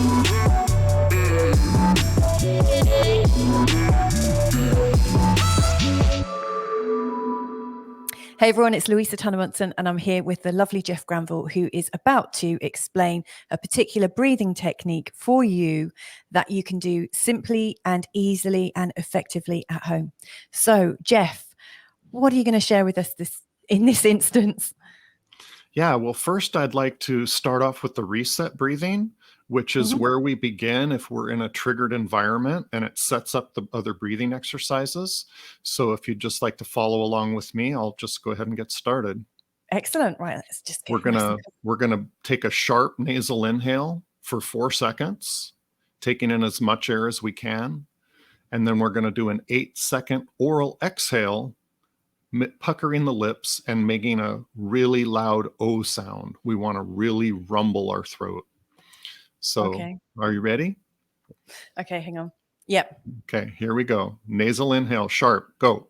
Hey everyone, it's Louisa Munson, and I'm here with the lovely Jeff Granville, who is about to explain a particular breathing technique for you that you can do simply and easily and effectively at home. So, Jeff, what are you going to share with us in this instance? Yeah, well, first I'd like to start off with the reset breathing, which is where we begin if we're in a triggered environment, and it sets up the other breathing exercises. So if you'd just like to follow along with me, I'll just go ahead and get started. Excellent. Right, let's just get we're gonna take a sharp nasal inhale for 4 seconds, taking in as much air as we can. And then we're going to do an 8-second oral exhale, puckering the lips and making a really loud O sound. We want to really rumble our throat. So, Are you ready? Okay, hang on. Yep. Okay, here we go. Nasal inhale, sharp, go.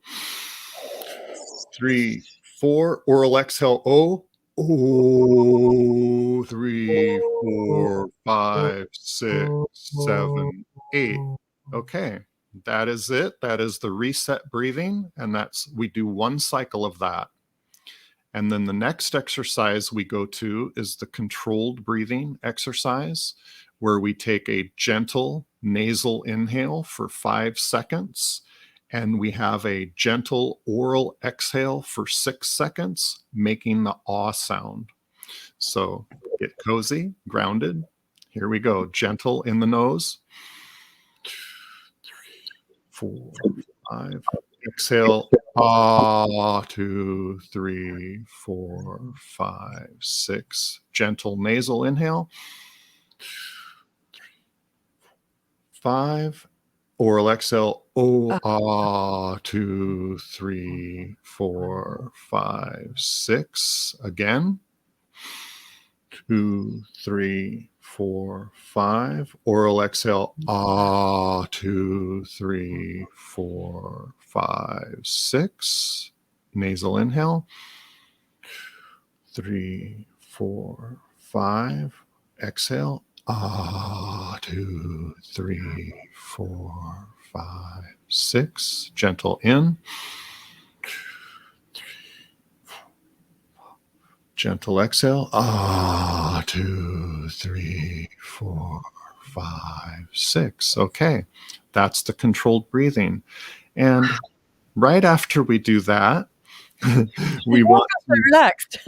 3, 4, oral exhale, O. Oh, 3, 4, 5, 6, 7, 8. Okay. That is it. That is the reset breathing. And we do 1 cycle of that. And then the next exercise we go to is the controlled breathing exercise, where we take a gentle nasal inhale for 5 seconds. And we have a gentle oral exhale for 6 seconds, making the aw sound. So get cozy, grounded. Here we go. Gentle in the nose. 4, 5. Exhale. 2, 3, 4, 5, 6. Gentle nasal inhale. 5. Oral exhale. 2, 3, 4, 5, 6. Again. 2, 3, 4, 5. Oral exhale. 2, 3, 4, 5, 6. Nasal inhale. 3, 4, 5. Exhale. 2, 3, 4, 5, 6. Gentle in. Gentle exhale. 2, 3, 4, 5, 6. Okay, that's the controlled breathing. And right after we do that, we want to relaxed.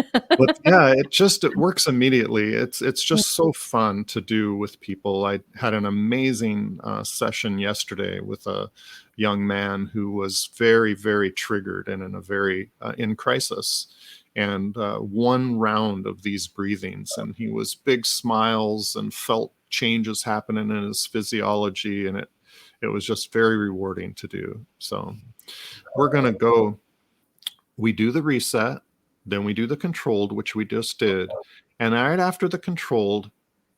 Yeah, it works immediately. It's just so fun to do with people. I had an amazing session yesterday with a young man who was very, very triggered and in crisis. And 1 round of these breathings, and he was big smiles and felt changes happening in his physiology, and it was just very rewarding to do. So we're going to go. We do the reset, then we do the controlled, which we just did. And right after the controlled,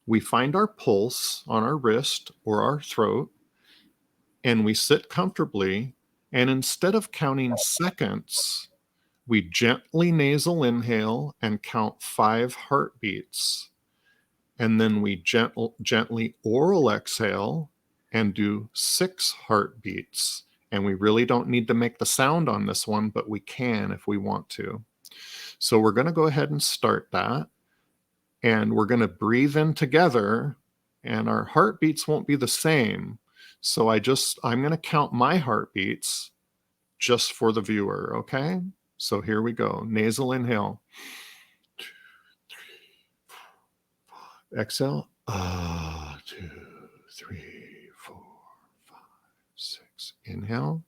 we find our pulse on our wrist or our throat, and we sit comfortably. And instead of counting seconds, we gently nasal inhale and count 5 heartbeats. And then we gently oral exhale and do 6 heartbeats. And we really don't need to make the sound on this one, but we can if we want to. So we're going to go ahead and start that. And we're going to breathe in together, and our heartbeats won't be the same. So I'm going to count my heartbeats just for the viewer, okay? So here we go. Nasal inhale. 2, 3, 4, 5. Exhale. 2, 3, 4, 5, 6. Inhale.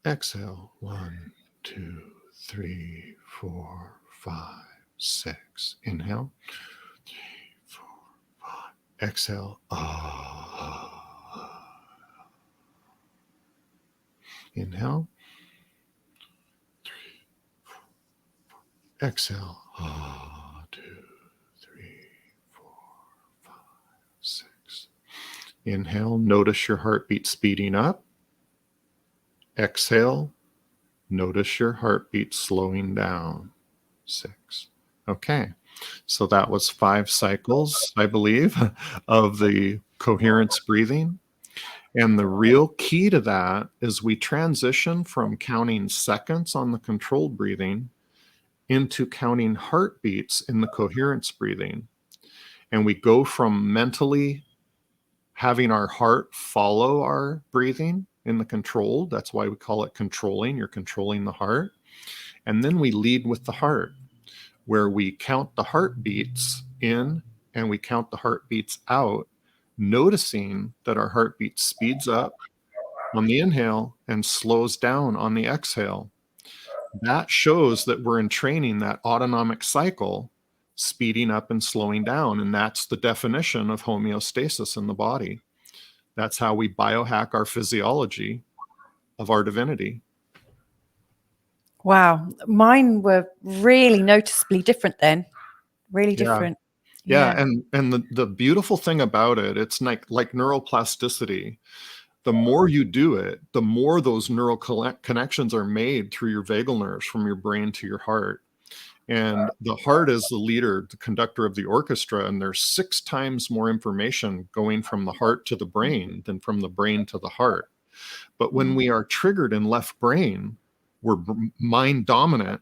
Exhale. 1, 2, 3, 4, 5, 6. Inhale. 2, 3, 4, 5. Exhale. Inhale. 3, 4, 5. Exhale. 2, 3, 4, 5, 6. Inhale. Notice your heartbeat speeding up. Exhale. Notice your heartbeat slowing down. 6. Okay. So that was 5 cycles, I believe, of the coherence breathing. And the real key to that is we transition from counting seconds on the controlled breathing into counting heartbeats in the coherence breathing. And we go from mentally having our heart follow our breathing in the controlled. That's why we call it controlling. You're controlling the heart. And then we lead with the heart, where we count the heartbeats in and we count the heartbeats out, noticing that our heartbeat speeds up on the inhale and slows down on the exhale. That shows that we're entraining that autonomic cycle, speeding up and slowing down. And that's the definition of homeostasis in the body. That's how we biohack our physiology of our divinity. Wow. Mine were really noticeably different then. Really different. Yeah. And the beautiful thing about it, it's like neuroplasticity. The more you do it, the more those neural connections are made through your vagal nerves from your brain to your heart. And the heart is the leader, the conductor of the orchestra, and there's 6 times more information going from the heart to the brain than from the brain to the heart. But when we are triggered in left brain, we're mind dominant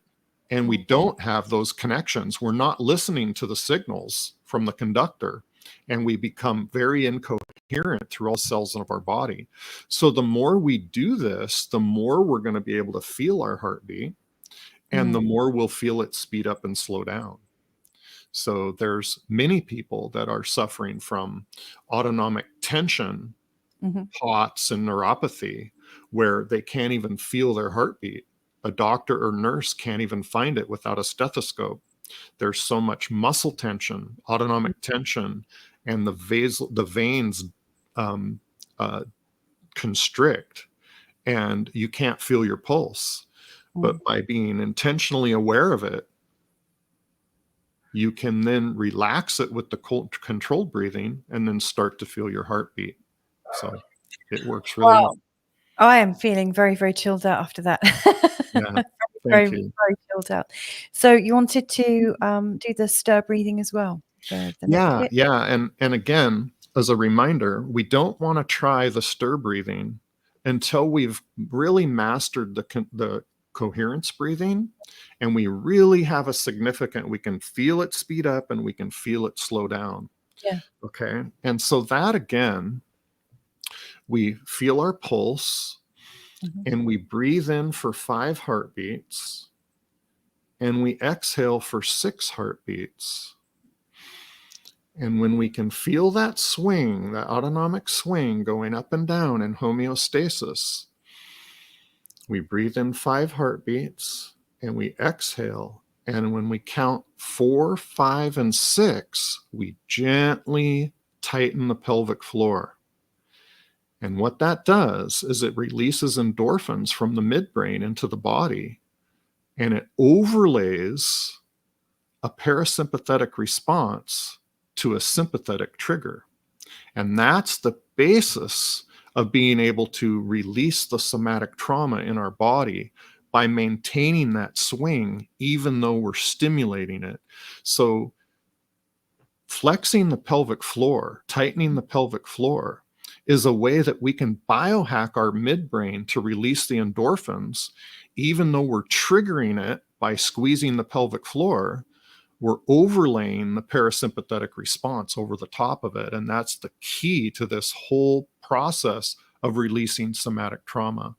and we don't have those connections. We're not listening to the signals from the conductor, and we become very incoherent through all cells of our body. So the more we do this, the more we're going to be able to feel our heartbeat, and the more we'll feel it speed up and slow down. So there's many people that are suffering from autonomic tension, POTS, and neuropathy, where they can't even feel their heartbeat. A doctor or nurse can't even find it without a stethoscope. There's so much muscle tension, autonomic tension, and the veins constrict, and you can't feel your pulse. But by being intentionally aware of it, you can then relax it with the controlled breathing and then start to feel your heartbeat. So it works really well. I am feeling very, very chilled out after that. Yeah, very, thank you. very chilled out. So you wanted to do the stir breathing as well? The next bit? And again, as a reminder, we don't want to try the stir breathing until we've really mastered the coherence breathing, and we really have we can feel it speed up and we can feel it slow down. Yeah. Okay. And so that, again, we feel our pulse and we breathe in for 5 heartbeats and we exhale for 6 heartbeats. And when we can feel that swing, that autonomic swing going up and down in homeostasis, we breathe in 5 heartbeats and we exhale. And when we count 4, 5, and 6, we gently tighten the pelvic floor. And what that does is it releases endorphins from the midbrain into the body, and it overlays a parasympathetic response to a sympathetic trigger. And that's the basis of being able to release the somatic trauma in our body by maintaining that swing, even though we're stimulating it. So flexing the pelvic floor, tightening the pelvic floor, is a way that we can biohack our midbrain to release the endorphins. Even though we're triggering it by squeezing the pelvic floor, we're overlaying the parasympathetic response over the top of it. And that's the key to this whole process of releasing somatic trauma.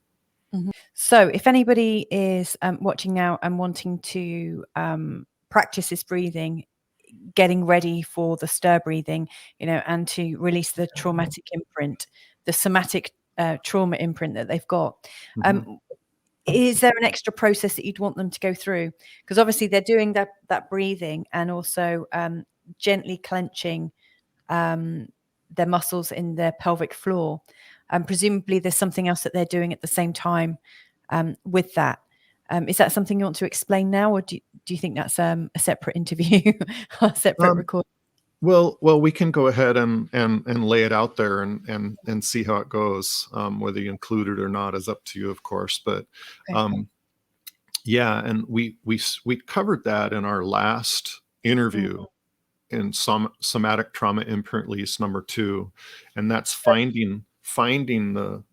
So if anybody is watching now and wanting to practice this breathing, getting ready for the stir breathing, and to release the traumatic imprint, the somatic trauma imprint that they've got, is there an extra process that you'd want them to go through? Because obviously they're doing that breathing and also gently clenching their muscles in their pelvic floor. Presumably there's something else that they're doing at the same time with that. Is that something you want to explain now, or do you think that's a separate interview, a separate recording? Well, we can go ahead and lay it out there and see how it goes. Whether you include it or not is up to you, of course. But Okay. yeah, and we covered that in our last interview in Somatic Trauma Imprint Release #2, and that's finding the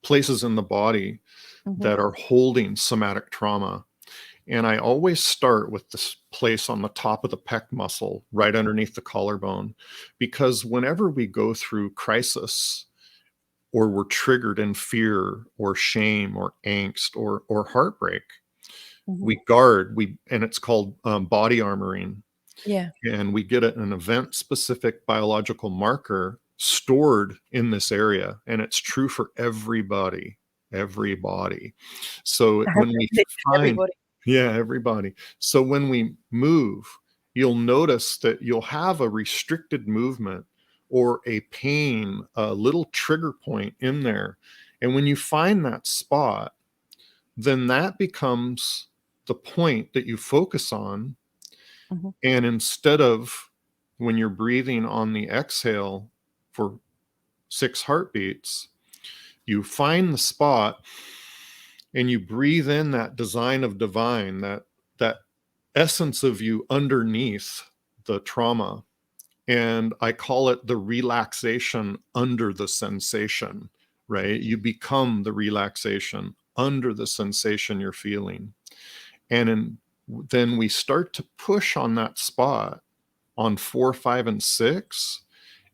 places in the body that are holding somatic trauma. And I always start with this place on the top of the pec muscle, right underneath the collarbone, because whenever we go through crisis, or we're triggered in fear or shame or angst or heartbreak, we guard, and it's called body armoring. Yeah. And we get an event-specific biological marker stored in this area, and it's true for everybody. So when we find, Everybody. yeah, everybody. So when we move, you'll notice that you'll have a restricted movement or a pain, a little trigger point in there. And when you find that spot, then that becomes the point that you focus on. And instead of, when you're breathing on the exhale for 6 heartbeats, you find the spot and you breathe in that design of divine, that essence of you underneath the trauma. And I call it the relaxation under the sensation, right? You become the relaxation under the sensation you're feeling. And then we start to push on that spot on 4, 5, and 6.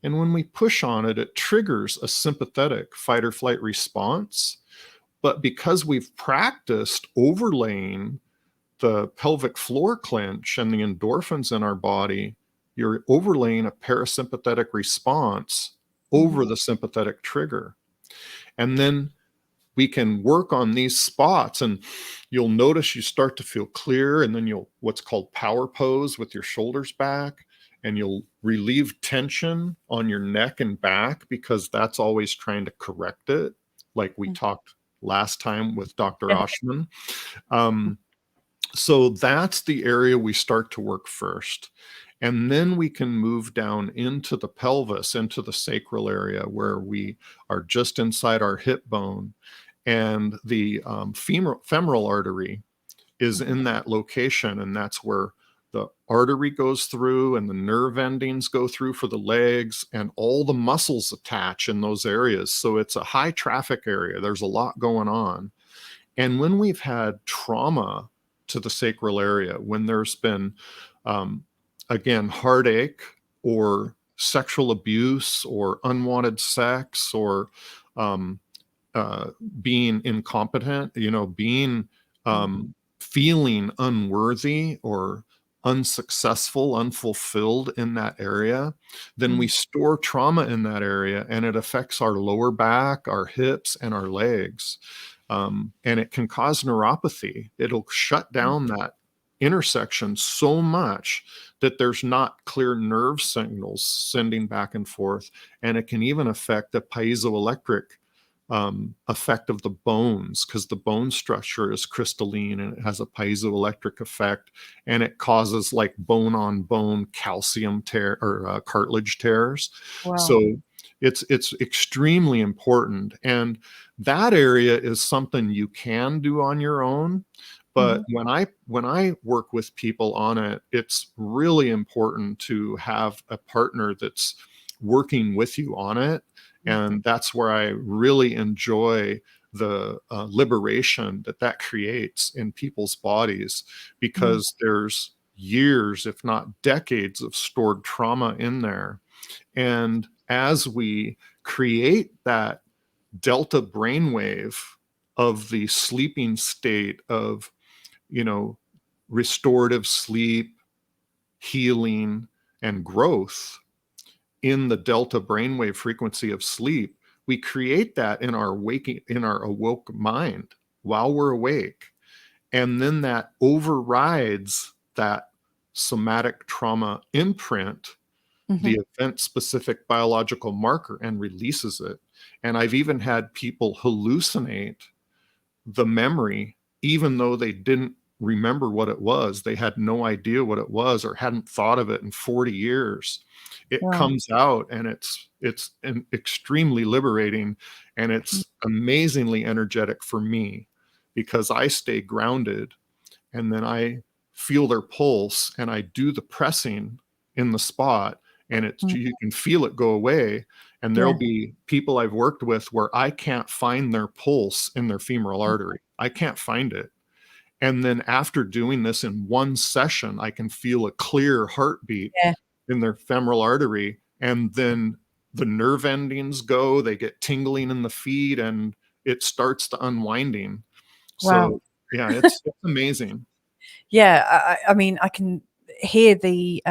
And when we push on it, it triggers a sympathetic fight or flight response. But because we've practiced overlaying the pelvic floor clench and the endorphins in our body, you're overlaying a parasympathetic response over the sympathetic trigger. And then we can work on these spots, and you'll notice you start to feel clear, and then you'll what's called power pose with your shoulders back, and you'll relieve tension on your neck and back, because that's always trying to correct it, like we talked last time with Dr. Oshman. So that's the area we start to work first. And then we can move down into the pelvis, into the sacral area, where we are just inside our hip bone. And the femoral artery is in that location. And that's where the artery goes through and the nerve endings go through for the legs, and all the muscles attach in those areas. So it's a high traffic area. There's a lot going on. And when we've had trauma to the sacral area, when there's been, again, heartache or sexual abuse or unwanted sex or being incompetent, being feeling unworthy or unsuccessful, unfulfilled in that area, then we store trauma in that area, and it affects our lower back, our hips, and our legs. And it can cause neuropathy. It'll shut down that intersection so much that there's not clear nerve signals sending back and forth. And it can even affect the piezoelectric effect of the bones, because the bone structure is crystalline and it has a piezoelectric effect, and it causes like bone on bone calcium tear or cartilage tears. Wow. So it's extremely important. And that area is something you can do on your own. But when I work with people on it, it's really important to have a partner that's working with you on it. And that's where I really enjoy the liberation that creates in people's bodies, because there's years, if not decades, of stored trauma in there. And as we create that delta brainwave of the sleeping state of, restorative sleep, healing, and growth in the delta brainwave frequency of sleep, we create that in our awoke mind while we're awake. And then that overrides that somatic trauma imprint, the event-specific biological marker, and releases it. And I've even had people hallucinate the memory, even though they didn't remember what it was. They had no idea what it was or hadn't thought of it in 40 years. It comes out, and it's extremely liberating, and it's amazingly energetic for me, because I stay grounded, and then I feel their pulse and I do the pressing in the spot, and it's, you can feel it go away. And there'll be people I've worked with where I can't find their pulse in their femoral artery. I can't find it. And then after doing this in one session, I can feel a clear heartbeat in their femoral artery. And then the nerve endings go, they get tingling in the feet, and it starts to unwinding. Wow. So yeah, it's amazing. Yeah. I mean, I can hear the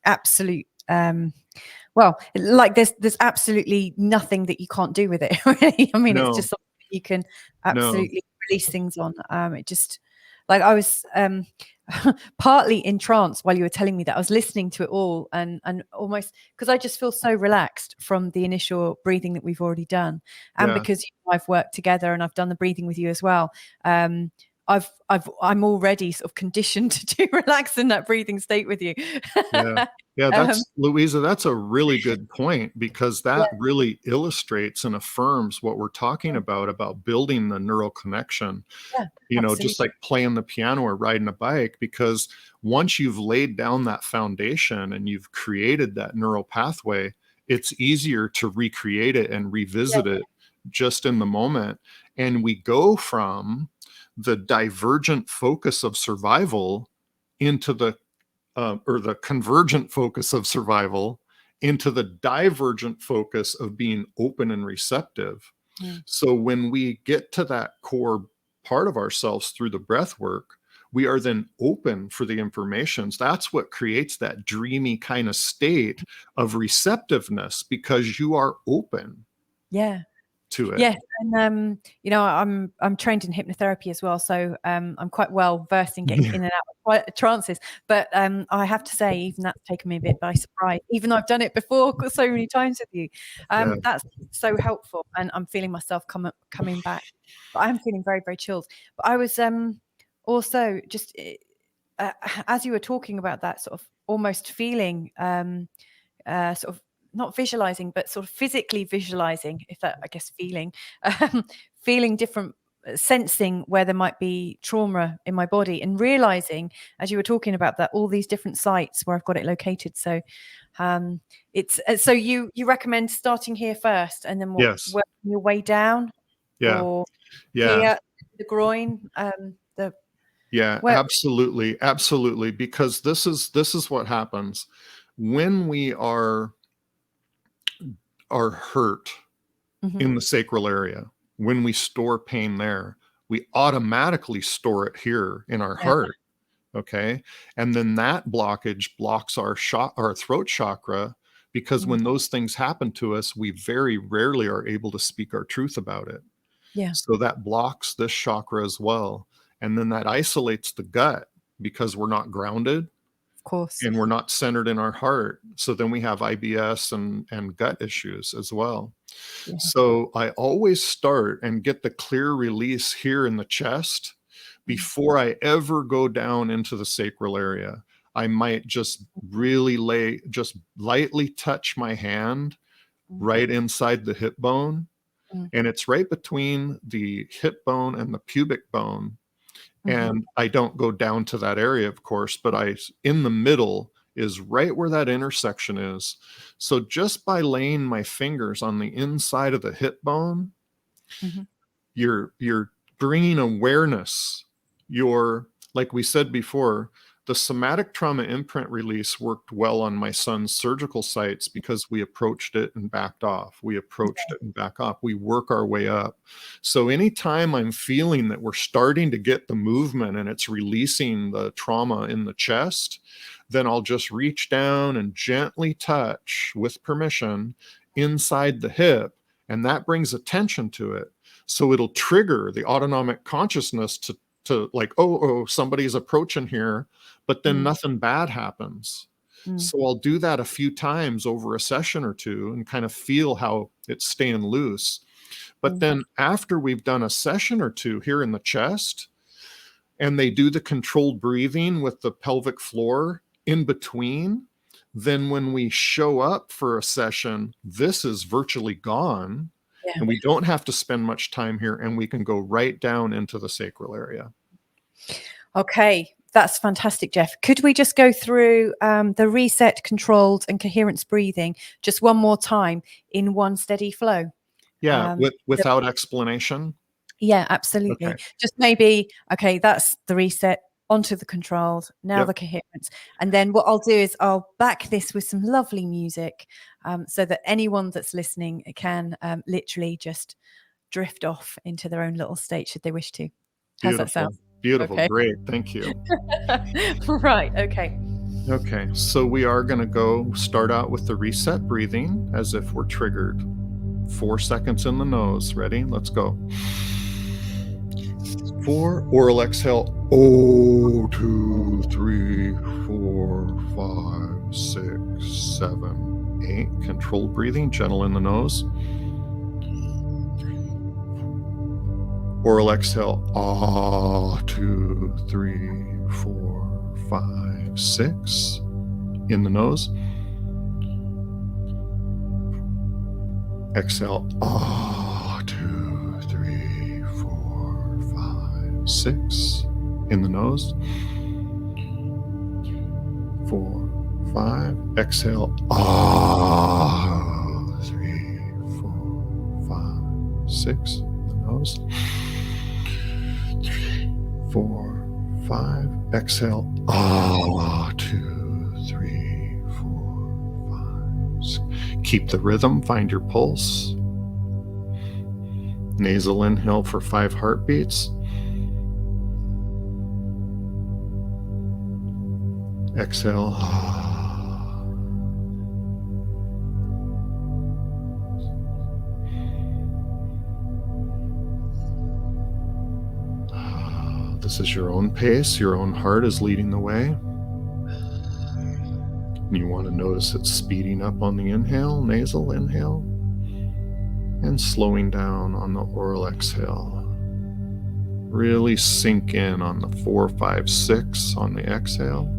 absolute, well, like there's absolutely nothing that you can't do with it, really. I mean, it's just something that you can absolutely release things on. It just, like, I was partly in trance while you were telling me that. I was listening to it all and almost, because I just feel so relaxed from the initial breathing that we've already done. And because I've worked together and I've done the breathing with you as well, I'm already sort of conditioned to relax in that breathing state with you. Yeah, that's Louisa, that's a really good point, because that really illustrates and affirms what we're talking about building the neural connection. You know, just like playing the piano or riding a bike, because once you've laid down that foundation and you've created that neural pathway, it's easier to recreate it and revisit it just in the moment. And we go from the divergent focus of survival into the or the convergent focus of survival into the divergent focus of being open and receptive. So when we get to that core part of ourselves through the breath work, we are then open for the informations. That's what creates that dreamy kind of state of receptiveness, because you are open to it. Yeah, and you know, I'm trained in hypnotherapy as well, so I'm quite well versed in getting in and out of trances. But I have to say, even that's taken me a bit by surprise, even though I've done it before so many times with you. That's so helpful, and I'm feeling myself coming back. But I'm feeling very, very chilled. But I was also just as you were talking about that, sort of almost feeling sort of not visualizing, but sort of physically visualizing, if that, I guess, feeling different, sensing where there might be trauma in my body, and realizing, as you were talking about that, all these different sites where I've got it located. So it's so you recommend starting here first and then working your way down, or here, the groin, absolutely, because this is what happens when we are hurt in the sacral area. When we store pain there, we automatically store it here in our heart. Okay. And then that blockage blocks our throat chakra, because when those things happen to us, we very rarely are able to speak our truth about it. So that blocks this chakra as well. And then that isolates the gut, because we're not grounded. And we're not centered in our heart. So then we have IBS and gut issues as well. So I always start and get the clear release here in the chest before I ever go down into the sacral area. I might just really just lightly touch my hand right inside the hip bone. And it's right between the hip bone and the pubic bone. And I don't go down to that area, of course, but in the middle is right where that intersection is. So just by laying my fingers on the inside of the hip bone, you're bringing awareness. Like we said before, the Somatic Trauma Imprint Release worked well on my son's surgical sites, because we approached it and backed off. We approached it and back off. We work our way up. So anytime I'm feeling that we're starting to get the movement and it's releasing the trauma in the chest, then I'll just reach down and gently touch, with permission, inside the hip, and that brings attention to it. So it'll trigger the autonomic consciousness to like, oh, somebody's approaching here, but then nothing bad happens. So I'll do that a few times over a session or two and kind of feel how it's staying loose. But then after we've done a session or two here in the chest, and they do the controlled breathing with the pelvic floor in between, then when we show up for a session, this is virtually gone. And we don't have to spend much time here, and we can go right down into the sacral area. Okay, That's fantastic, Jeff. Could we just go through the reset, controlled, and coherence breathing just one more time in one steady flow? Yeah, without explanation. Yeah, absolutely. Okay. Just maybe, okay, that's the reset, onto the controlled, now Yep. the coherence. And then what I'll do is I'll back this with some lovely music, so that anyone that's listening can literally just drift off into their own little state should they wish to. How's that sound? Beautiful. Okay. Great. Thank you. Right. Okay. Okay, so we are going to start out with the reset breathing as if we're triggered. 4 seconds in the nose. Ready? Let's go. 4. Oral exhale. 2, 3, 4, 5, 6, 7, 8. Controlled breathing, gentle in the nose. Oral exhale. 2, 3, 4, 5, 6. In the nose. Exhale. 2, 3, 4, 5, 6. In the nose. 4, 5. Exhale. 3, 4, 5, 6. In the nose. 3, 4, 5. Exhale. 2, 3, 4, 5, 6. Keep the rhythm. Find your pulse. Nasal inhale for 5 heartbeats. Exhale. This is your own pace. Your own heart is leading the way. You want to notice it speeding up on the inhale, nasal inhale, and slowing down on the oral exhale. Really sink in on the 4, 5, 6 on the exhale.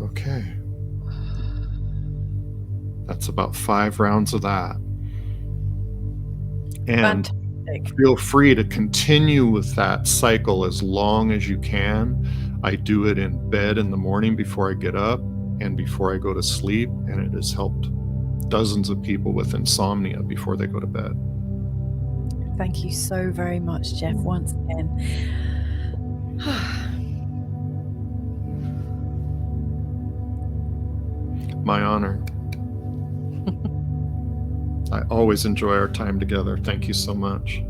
Okay. That's about 5 rounds of that. And Fantastic. feel free to continue with that cycle as long as you can. I do it in bed in the morning before I get up and before I go to sleep, and it has helped dozens of people with insomnia before they go to bed. Thank you so very much, Jeff, once again. My honor. I always enjoy our time together. Thank you so much.